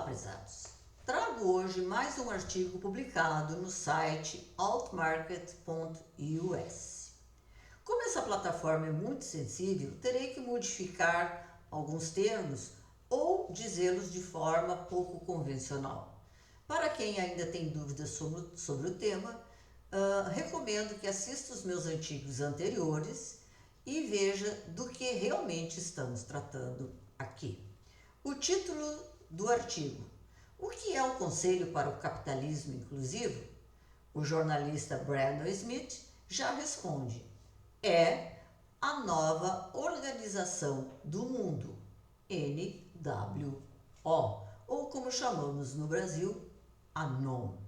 prezados! Trago hoje mais um artigo publicado no site altmarket.us. Como essa plataforma é muito sensível, terei que modificar alguns termos ou dizê-los de forma pouco convencional. Para quem ainda tem dúvidas sobre o tema, recomendo que assista os meus artigos anteriores e veja do que realmente estamos tratando aqui. O título do artigo: o que é o Conselho para o Capitalismo Inclusivo? O jornalista Brandon Smith já responde: é a nova Organização do Mundo, NWO, ou como chamamos no Brasil, a NOM.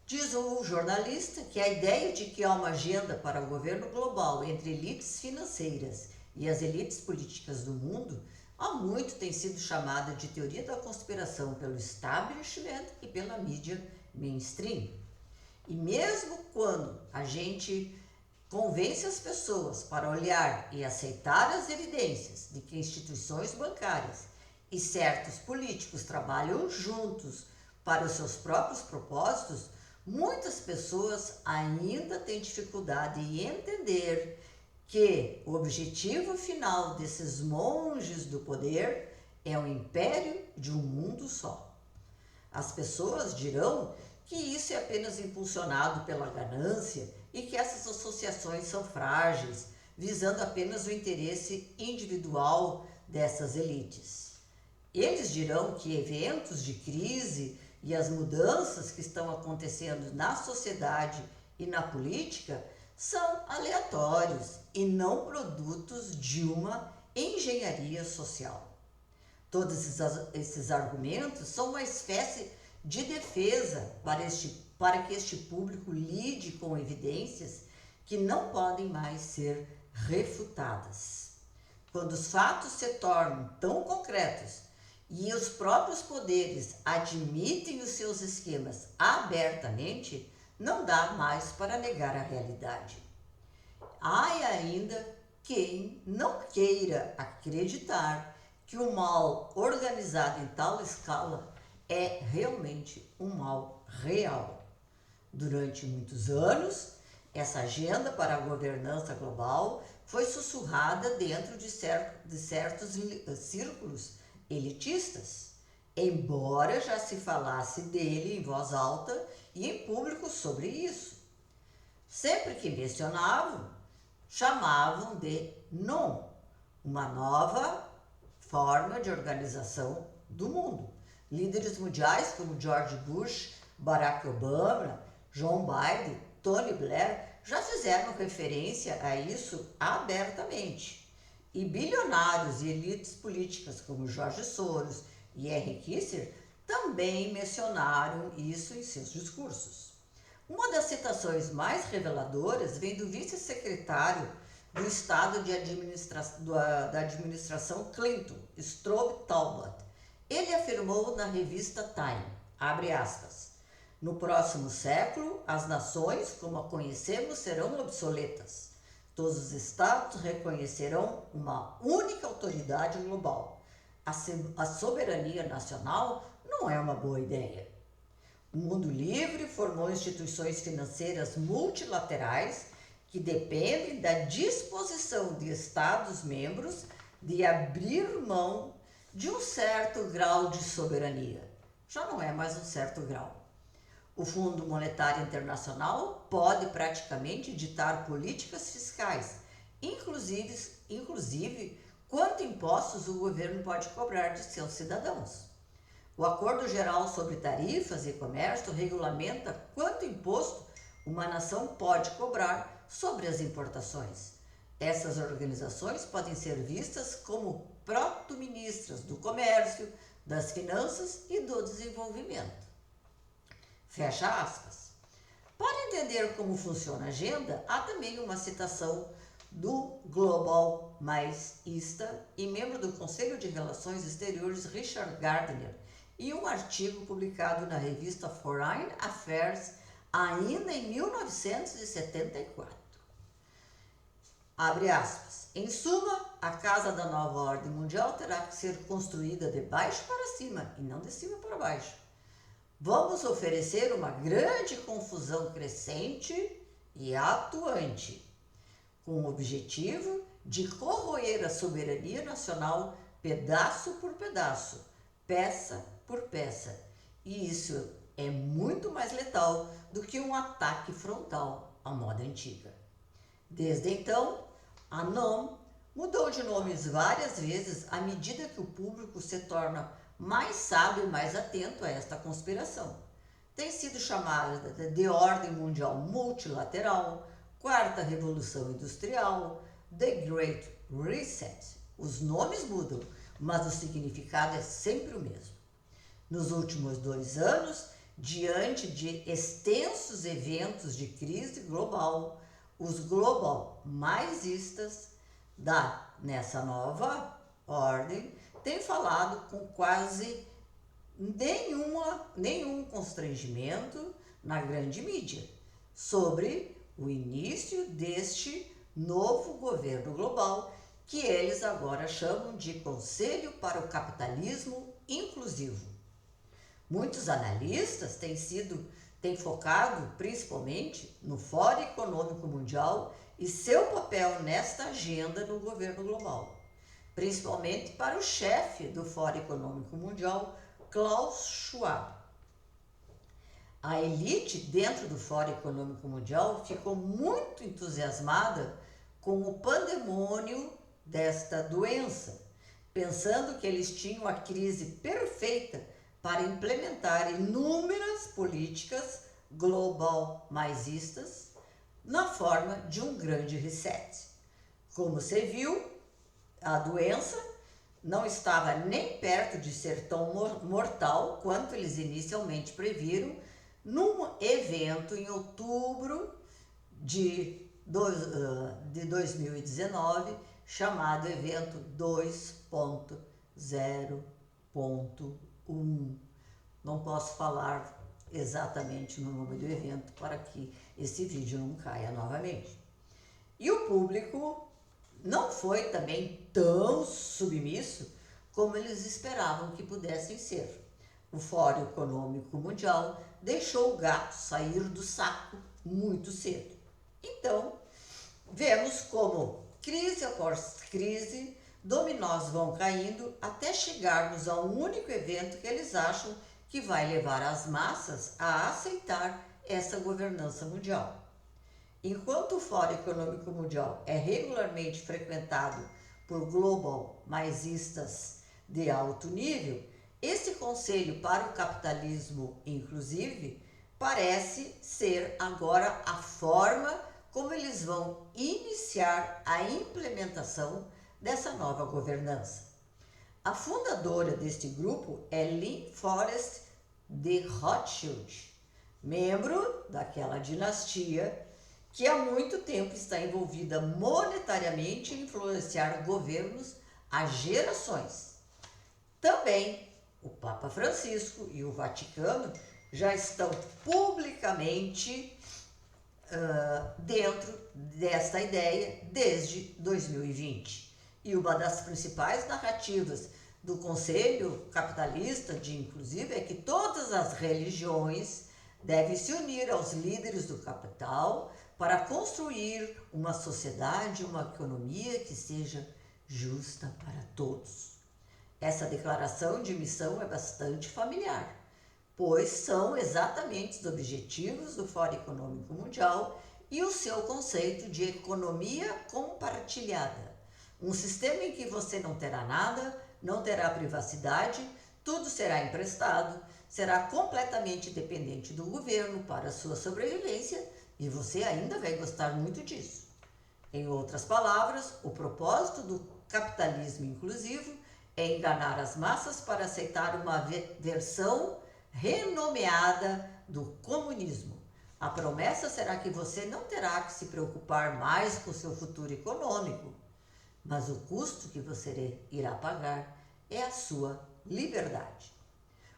Diz o jornalista que a ideia de que há uma agenda para o governo global entre elites financeiras e as elites políticas do mundo há muito tem sido chamada de teoria da conspiração pelo establishment e pela mídia mainstream. E mesmo quando a gente convence as pessoas para olhar e aceitar as evidências de que instituições bancárias e certos políticos trabalham juntos para os seus próprios propósitos, muitas pessoas ainda têm dificuldade em entender que o objetivo final desses monges do poder é o império de um mundo só. As pessoas dirão que isso é apenas impulsionado pela ganância e que essas associações são frágeis, visando apenas o interesse individual dessas elites. Eles dirão que eventos de crise e as mudanças que estão acontecendo na sociedade e na política são aleatórios e não produtos de uma engenharia social. Todos esses argumentos são uma espécie de defesa para que este público lide com evidências que não podem mais ser refutadas. Quando os fatos se tornam tão concretos e os próprios poderes admitem os seus esquemas abertamente, não dá mais para negar a realidade. Há ainda quem não queira acreditar que o mal organizado em tal escala é realmente um mal real. Durante muitos anos, essa agenda para a governança global foi sussurrada dentro de certos círculos elitistas, embora já se falasse dele em voz alta e em público sobre isso. Sempre que mencionavam, chamavam de NOM, uma nova forma de organização do mundo. Líderes mundiais como George Bush, Barack Obama, Joe Biden, Tony Blair já fizeram referência a isso abertamente. E bilionários e elites políticas como George Soros e Henry Kissinger também mencionaram isso em seus discursos. Uma das citações mais reveladoras vem do vice-secretário do Estado da administração Clinton, Strobe Talbot. Ele afirmou na revista Time, abre aspas, no próximo século, as nações, como a conhecemos, serão obsoletas. Todos os estados reconhecerão uma única autoridade global. A soberania nacional não é uma boa ideia. O mundo livre formou instituições financeiras multilaterais que dependem da disposição de estados-membros de abrir mão de um certo grau de soberania. Já não é mais um certo grau. O Fundo Monetário Internacional pode praticamente ditar políticas fiscais, inclusive quanto impostos o governo pode cobrar de seus cidadãos. O Acordo Geral sobre Tarifas e Comércio regulamenta quanto imposto uma nação pode cobrar sobre as importações. Essas organizações podem ser vistas como proto-ministras do comércio, das finanças e do desenvolvimento. Fecha aspas. Para entender como funciona a agenda, há também uma citação do Global Maisista e membro do Conselho de Relações Exteriores Richard Gardner e um artigo publicado na revista Foreign Affairs ainda em 1974. Abre aspas. Em suma, a casa da nova ordem mundial terá que ser construída de baixo para cima e não de cima para baixo. Vamos oferecer uma grande confusão crescente e atuante, com o objetivo de corroer a soberania nacional pedaço por pedaço, peça por peça. E isso é muito mais letal do que um ataque frontal à moda antiga. Desde então, a NOM mudou de nomes várias vezes à medida que o público se torna mais sábio e mais atento a esta conspiração. Tem sido chamada de Ordem Mundial Multilateral, Quarta Revolução Industrial, The Great Reset. Os nomes mudam, mas o significado é sempre o mesmo. Nos últimos 2 anos, diante de extensos eventos de crise global, os global maisistas nessa nova ordem têm falado com quase nenhum constrangimento na grande mídia sobre o início deste novo governo global que eles agora chamam de Conselho para o Capitalismo Inclusivo. Muitos analistas têm focado principalmente no Fórum Econômico Mundial e seu papel nesta agenda no governo global, principalmente para o chefe do Fórum Econômico Mundial, Klaus Schwab. A elite dentro do Fórum Econômico Mundial ficou muito entusiasmada com o pandemônio desta doença, pensando que eles tinham a crise perfeita para implementar inúmeras políticas global maisistas na forma de um grande reset. Como se viu, a doença não estava nem perto de ser tão mortal quanto eles inicialmente previram num evento em outubro de 2019, chamado Evento 2.0.1. Não posso falar exatamente no nome do evento para que esse vídeo não caia novamente. E o público não foi também tão submisso como eles esperavam que pudessem ser. O Fórum Econômico Mundial deixou o gato sair do saco muito cedo. Então, vemos como crise após crise, dominós vão caindo até chegarmos a um único evento que eles acham que vai levar as massas a aceitar essa governança mundial. Enquanto o Fórum Econômico Mundial é regularmente frequentado por global maisistas de alto nível, esse Conselho para o Capitalismo Inclusive parece ser agora a forma como eles vão iniciar a implementação dessa nova governança. A fundadora deste grupo é Lynn Forrest de Rothschild, membro daquela dinastia que há muito tempo está envolvida monetariamente em influenciar governos há gerações. Também o Papa Francisco e o Vaticano já estão publicamente dentro desta ideia desde 2020. E uma das principais narrativas do Conselho Capitalista de Inclusive é que todas as religiões devem se unir aos líderes do capital para construir uma sociedade, uma economia que seja justa para todos. Essa declaração de missão é bastante familiar, pois são exatamente os objetivos do Fórum Econômico Mundial e o seu conceito de economia compartilhada. Um sistema em que você não terá nada, não terá privacidade, tudo será emprestado, será completamente dependente do governo para a sua sobrevivência e você ainda vai gostar muito disso. Em outras palavras, o propósito do capitalismo inclusivo é enganar as massas para aceitar uma versão renomeada do comunismo. A promessa será que você não terá que se preocupar mais com seu futuro econômico, mas o custo que você irá pagar é a sua liberdade.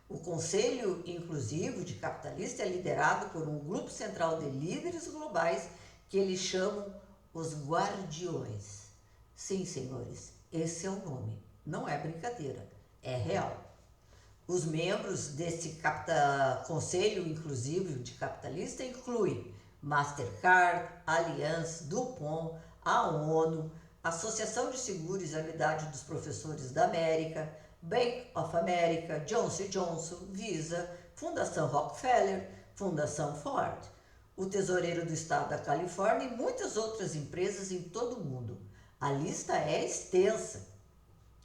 O Conselho Inclusivo de Capitalista é liderado por um grupo central de líderes globais que eles chamam os guardiões. Sim, senhores, esse é o nome. Não é brincadeira, é real. Os membros desse Conselho Inclusivo de Capitalista incluem Mastercard, Allianz, DuPont, a ONU, Associação de Seguros e Habilidade dos Professores da América, Bank of America, Johnson Johnson, Visa, Fundação Rockefeller, Fundação Ford, o Tesoureiro do Estado da Califórnia e muitas outras empresas em todo o mundo. A lista é extensa,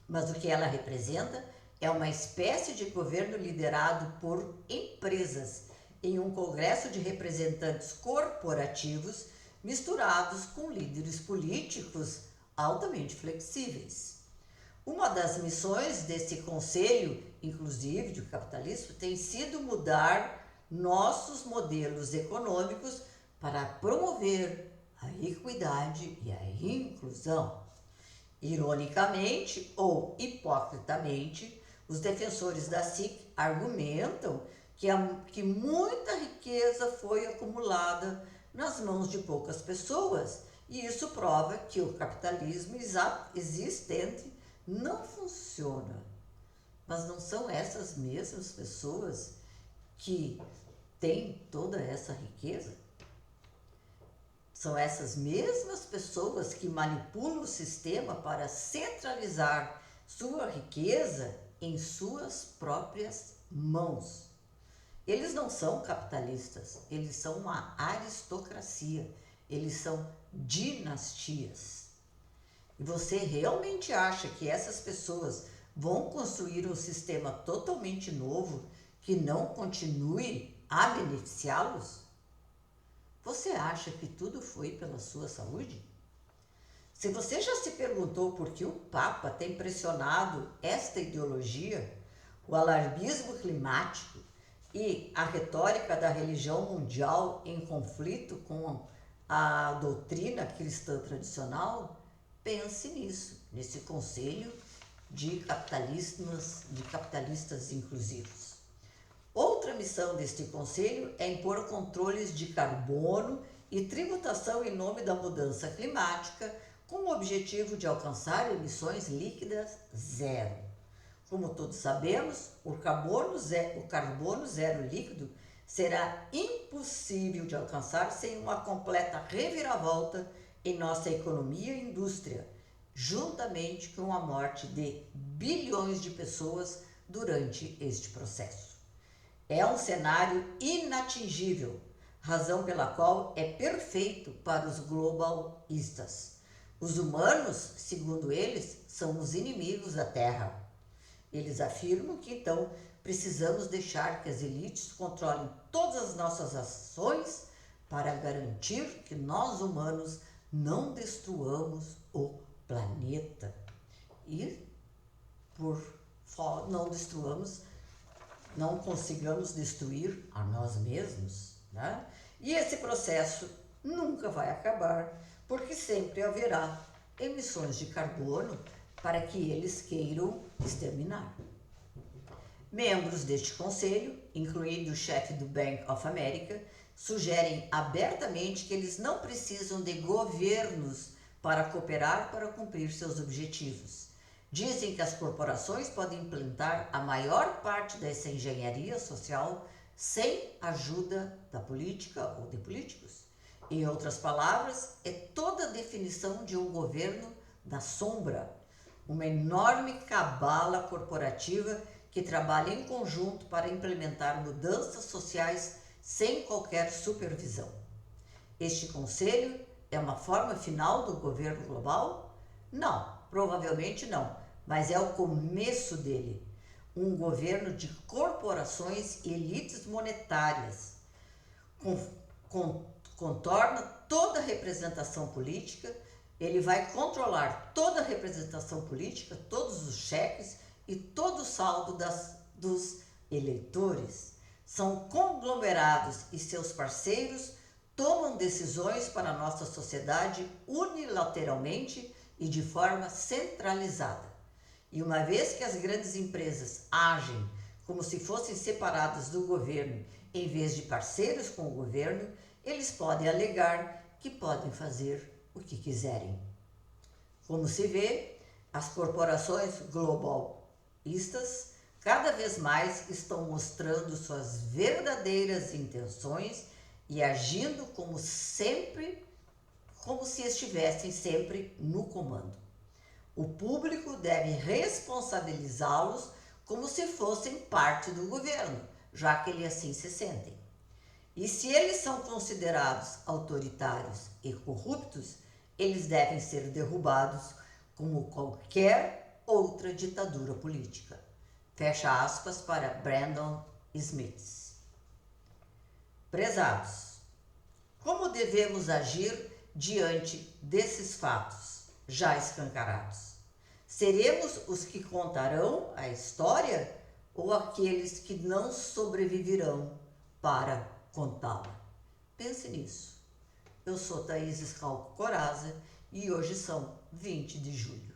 mas o que ela representa é uma espécie de governo liderado por empresas em um congresso de representantes corporativos misturados com líderes políticos altamente flexíveis. Uma das missões desse Conselho Inclusivo de Capitalismo tem sido mudar nossos modelos econômicos para promover a equidade e a inclusão. Ironicamente ou hipocritamente, os defensores da SIC argumentam que muita riqueza foi acumulada nas mãos de poucas pessoas, e isso prova que o capitalismo existente não funciona. Mas não são essas mesmas pessoas que têm toda essa riqueza? São essas mesmas pessoas que manipulam o sistema para centralizar sua riqueza em suas próprias mãos. Eles não são capitalistas, eles são uma aristocracia, eles são dinastias. E você realmente acha que essas pessoas vão construir um sistema totalmente novo que não continue a beneficiá-los? Você acha que tudo foi pela sua saúde? Se você já se perguntou por que o Papa tem pressionado esta ideologia, o alarmismo climático e a retórica da religião mundial em conflito com a doutrina cristã tradicional, pense nisso, nesse conselho de capitalistas inclusivos. Outra missão deste conselho é impor controles de carbono e tributação em nome da mudança climática, com o objetivo de alcançar emissões líquidas zero. Como todos sabemos, o carbono zero líquido será impossível de alcançar sem uma completa reviravolta em nossa economia e indústria, juntamente com a morte de bilhões de pessoas durante este processo. É um cenário inatingível, razão pela qual é perfeito para os globalistas. Os humanos, segundo eles, são os inimigos da Terra. Eles afirmam que então precisamos deixar que as elites controlem todas as nossas ações para garantir que nós humanos não destruamos o planeta. E não consigamos destruir a nós mesmos, né? E esse processo nunca vai acabar, porque sempre haverá emissões de carbono para que eles queiram exterminar. Membros deste conselho, incluindo o chefe do Bank of America, sugerem abertamente que eles não precisam de governos para cooperar para cumprir seus objetivos. Dizem que as corporações podem implantar a maior parte dessa engenharia social sem ajuda da política ou de políticos. Em outras palavras, é toda a definição de um governo da sombra, uma enorme cabala corporativa que trabalha em conjunto para implementar mudanças sociais sem qualquer supervisão. Este conselho é uma forma final do governo global? Não, provavelmente não, mas é o começo dele. Um governo de corporações e elites monetárias, contorna toda a representação política, ele vai controlar toda a representação política, todos os cheques e todo o saldo dos eleitores. São conglomerados e seus parceiros tomam decisões para a nossa sociedade unilateralmente e de forma centralizada. E uma vez que as grandes empresas agem como se fossem separadas do governo em vez de parceiros com o governo, eles podem alegar que podem fazer o que quiserem. Como se vê, as corporações globalistas cada vez mais estão mostrando suas verdadeiras intenções e agindo como sempre, como se estivessem sempre no comando. O público deve responsabilizá-los como se fossem parte do governo, já que eles assim se sentem. E se eles são considerados autoritários e corruptos, eles devem ser derrubados como qualquer outra ditadura política. Fecha aspas para Brandon Smith. Prezados, como devemos agir diante desses fatos já escancarados? Seremos os que contarão a história ou aqueles que não sobreviverão para contá-la? Pense nisso. Eu sou Thaís Scalco Corazza e hoje são 20 de julho.